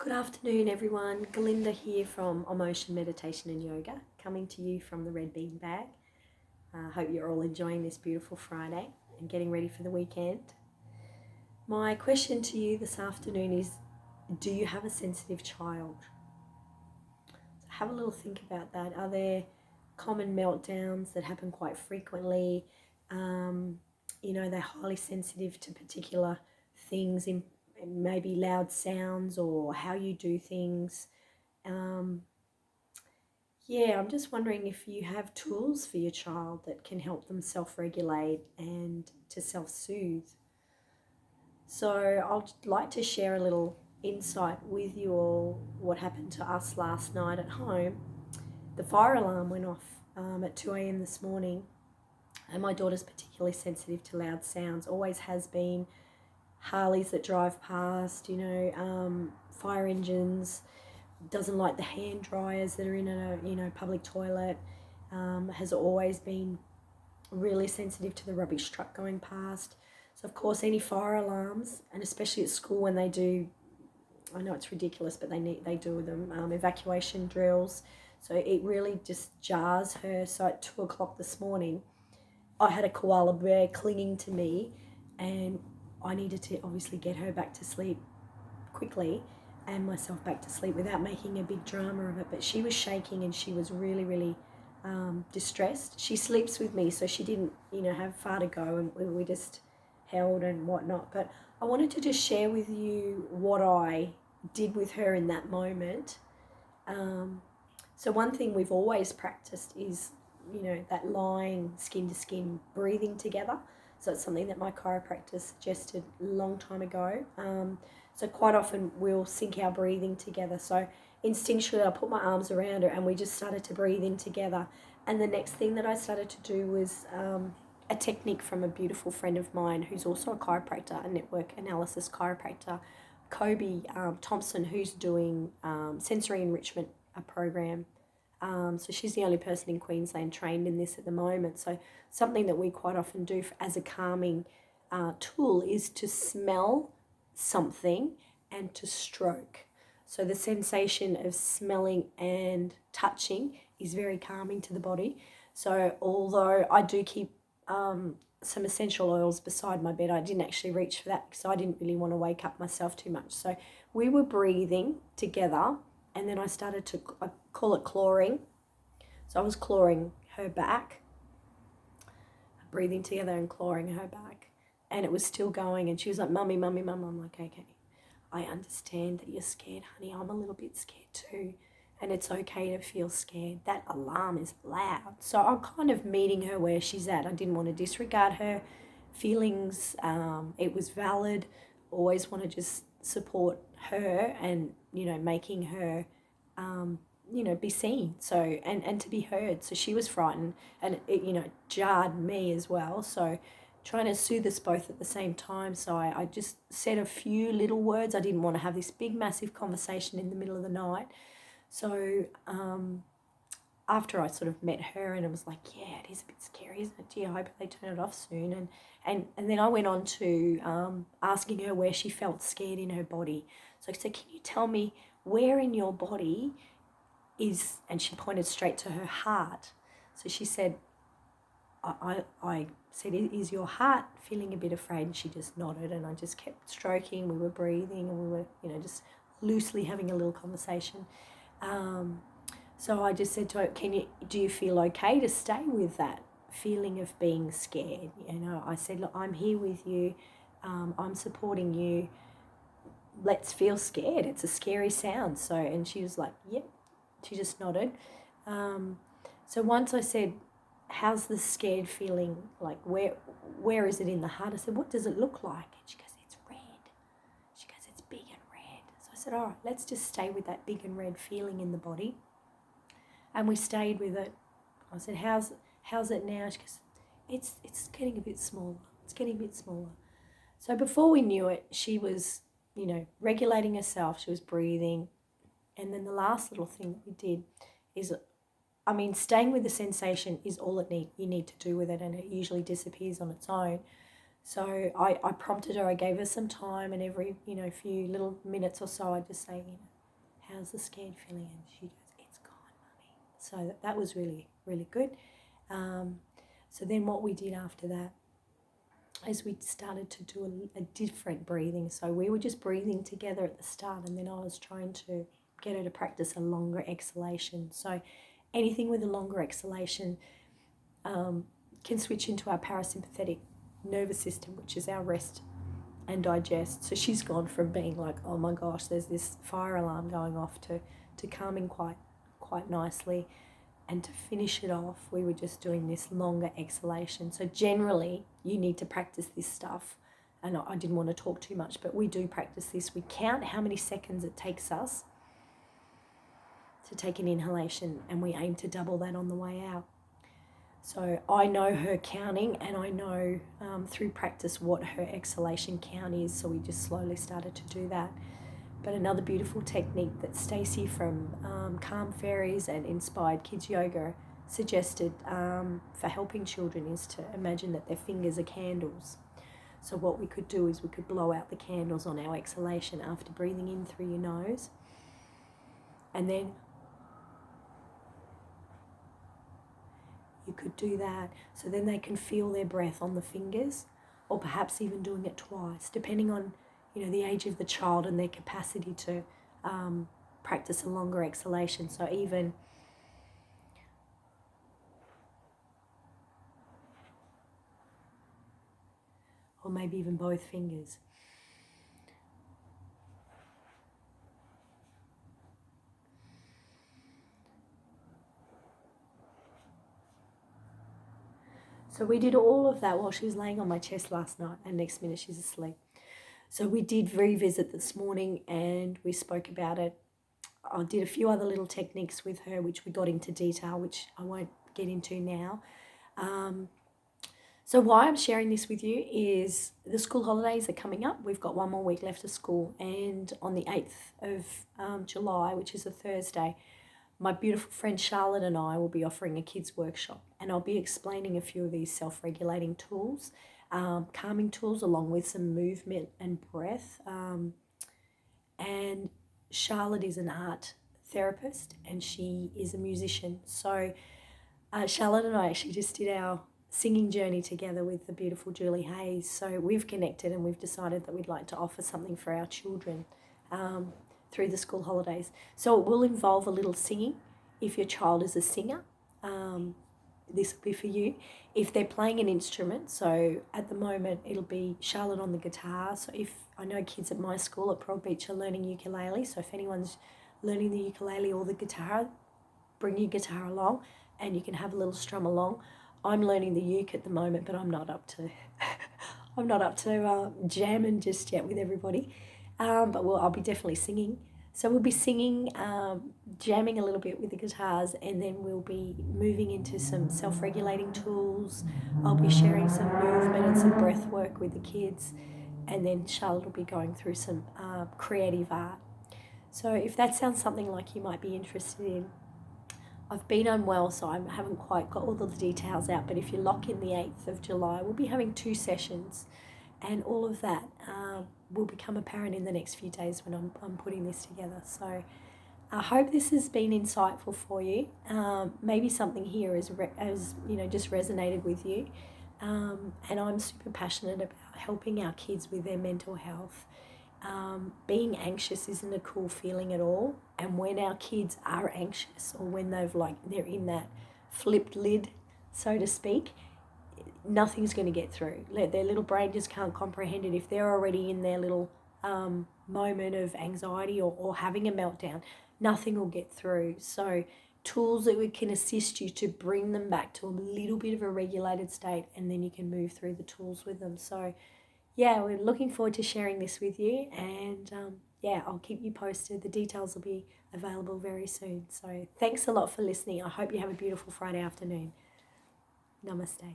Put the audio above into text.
Good afternoon, everyone. Galinda here from Emotion Meditation and Yoga, coming to you from the Red Bean Bag. I hope you're all enjoying this beautiful Friday and getting ready for the weekend. My question to you this afternoon is, do you have a sensitive child? So have a little think about that. Are there common meltdowns that happen quite frequently? They're highly sensitive to particular things, in maybe loud sounds or how you do things. I'm just wondering if you have tools for your child that can help them self-regulate and to self-soothe. So I'd like to share a little insight with you all what happened to us last night at home. The fire alarm went off at 2 a.m. this morning, and my daughter's particularly sensitive to loud sounds, always has been. Harleys that drive past, fire engines, doesn't like the hand dryers that are in a public toilet, has always been really sensitive to the rubbish truck going past. So of course any fire alarms, and especially at school when they do, I know it's ridiculous, but they do them, evacuation drills. So it really just jars her. So at 2 o'clock this morning, I had a koala bear clinging to me, and I needed to obviously get her back to sleep quickly and myself back to sleep without making a big drama of it. But she was shaking and she was really, really distressed. She sleeps with me, so she didn't, have far to go, and we just held and whatnot. But I wanted to just share with you what I did with her in that moment. So one thing we've always practiced is, that lying skin to skin breathing together. So it's something that my chiropractor suggested a long time ago. So quite often we'll sync our breathing together. So instinctually I put my arms around her and we just started to breathe in together. And the next thing that I started to do was a technique from a beautiful friend of mine who's also a chiropractor, a network analysis chiropractor, Kobe Thompson, who's doing sensory enrichment program. So she's the only person in Queensland trained in this at the moment. So something that we quite often do as a calming tool is to smell something and to stroke. So the sensation of smelling and touching is very calming to the body. So although I do keep some essential oils beside my bed, I didn't actually reach for that because I didn't really want to wake up myself too much. So we were breathing together, and then I started to, I call it clawing. So I was clawing her back, breathing together and clawing her back. And it was still going, and she was like, "Mummy, mummy, mum." I'm like, "Okay, I understand that you're scared, honey. I'm a little bit scared too. And it's okay to feel scared. That alarm is loud." So I'm kind of meeting her where she's at. I didn't want to disregard her feelings. It was valid. Always want to just support her and, making her, be seen. So, and to be heard. So she was frightened, and it, jarred me as well. So trying to soothe us both at the same time. So I just said a few little words. I didn't want to have this big, massive conversation in the middle of the night. So after I sort of met her, and it was like, yeah, it is a bit scary, isn't it? Gee, I hope they turn it off soon. And then I went on to asking her where she felt scared in her body. So I said, "Can you tell me where in your body is," and she pointed straight to her heart. So she said, I said, "Is your heart feeling a bit afraid?" And she just nodded, and I just kept stroking. We were breathing, and we were, just loosely having a little conversation. So I just said to her, "Do you feel okay to stay with that feeling of being scared?" I said, "Look, I'm here with you. I'm supporting you. Let's feel scared. It's a scary sound." So, and she was like, "Yep." She just nodded. So once I said, "How's the scared feeling? Like, where is it in the heart?" I said, "What does it look like?" And she goes, "It's red." She goes, "It's big and red." So I said, "All right, let's just stay with that big and red feeling in the body." And we stayed with it. I said, how's it now?" She goes, it's getting a bit smaller. It's getting a bit smaller. So before we knew it, she was, regulating herself. She was breathing. And then the last little thing that we did is, staying with the sensation is all you need to do with it, and it usually disappears on its own. So I prompted her, I gave her some time, and every, few little minutes or so, I'd just say, how's the scan feeling? And she goes, it's gone, Mummy. So that was really, really good. So then what we did after that is we started to do a different breathing. So we were just breathing together at the start, and then I was trying to get her to practice a longer exhalation. So anything with a longer exhalation can switch into our parasympathetic nervous system, which is our rest and digest. So she's gone from being like, oh my gosh, there's this fire alarm going off, to calming quite nicely. And to finish it off, we were just doing this longer exhalation. So generally, you need to practice this stuff. And I didn't want to talk too much, but we do practice this. We count how many seconds it takes us to take an inhalation, and we aim to double that on the way out. So I know her counting, and I know through practice what her exhalation count is. So we just slowly started to do that. But another beautiful technique that Stacey from Calm Fairies and Inspired Kids Yoga suggested for helping children is to imagine that their fingers are candles. So what we could do is we could blow out the candles on our exhalation after breathing in through your nose. And then you could do that. So then they can feel their breath on the fingers, or perhaps even doing it twice, depending on the age of the child and their capacity to practice a longer exhalation. So even or maybe even both fingers. So we did all of that while she was laying on my chest last night, and next minute she's asleep. So we did revisit this morning and we spoke about it. I did a few other little techniques with her, which we got into detail, which I won't get into now. So why I'm sharing this with you is the school holidays are coming up. We've got one more week left of school, and on the 8th of July, which is a Thursday, my beautiful friend Charlotte and I will be offering a kids workshop, and I'll be explaining a few of these self-regulating tools, calming tools, along with some movement and breath. And Charlotte is an art therapist and she is a musician. So Charlotte and I actually just did our singing journey together with the beautiful Julie Hayes. So we've connected and we've decided that we'd like to offer something for our children through the school holidays. So it will involve a little singing. If your child is a singer, this will be for you. If they're playing an instrument, so at the moment it'll be Charlotte on the guitar. So if I know kids at my school at Pearl Beach are learning ukulele, so if anyone's learning the ukulele or the guitar, bring your guitar along and you can have a little strum along. I'm learning the uke at the moment, but I'm not up to jamming just yet with everybody. But I'll be definitely singing. So we'll be singing, jamming a little bit with the guitars, and then we'll be moving into some self-regulating tools. I'll be sharing some movement and some breath work with the kids, and then Charlotte will be going through some creative art. So if that sounds something like you might be interested in, I've been unwell, so I haven't quite got all the details out, but if you lock in the 8th of July, we'll be having 2 sessions, and all of that will become apparent in the next few days when I'm putting this together. So I hope this has been insightful for you. Maybe something here has just resonated with you. And I'm super passionate about helping our kids with their mental health. Being anxious isn't a cool feeling at all. And when our kids are anxious, or when they're in that flipped lid, so to speak, nothing's going to get through. Their little brain just can't comprehend it. If they're already in their little moment of anxiety or having a meltdown, nothing will get through. So tools that can assist you to bring them back to a little bit of a regulated state, and then you can move through the tools with them. So yeah, we're looking forward to sharing this with you, and I'll keep you posted. The details will be available very soon. So thanks a lot for listening. I hope you have a beautiful Friday afternoon. Namaste.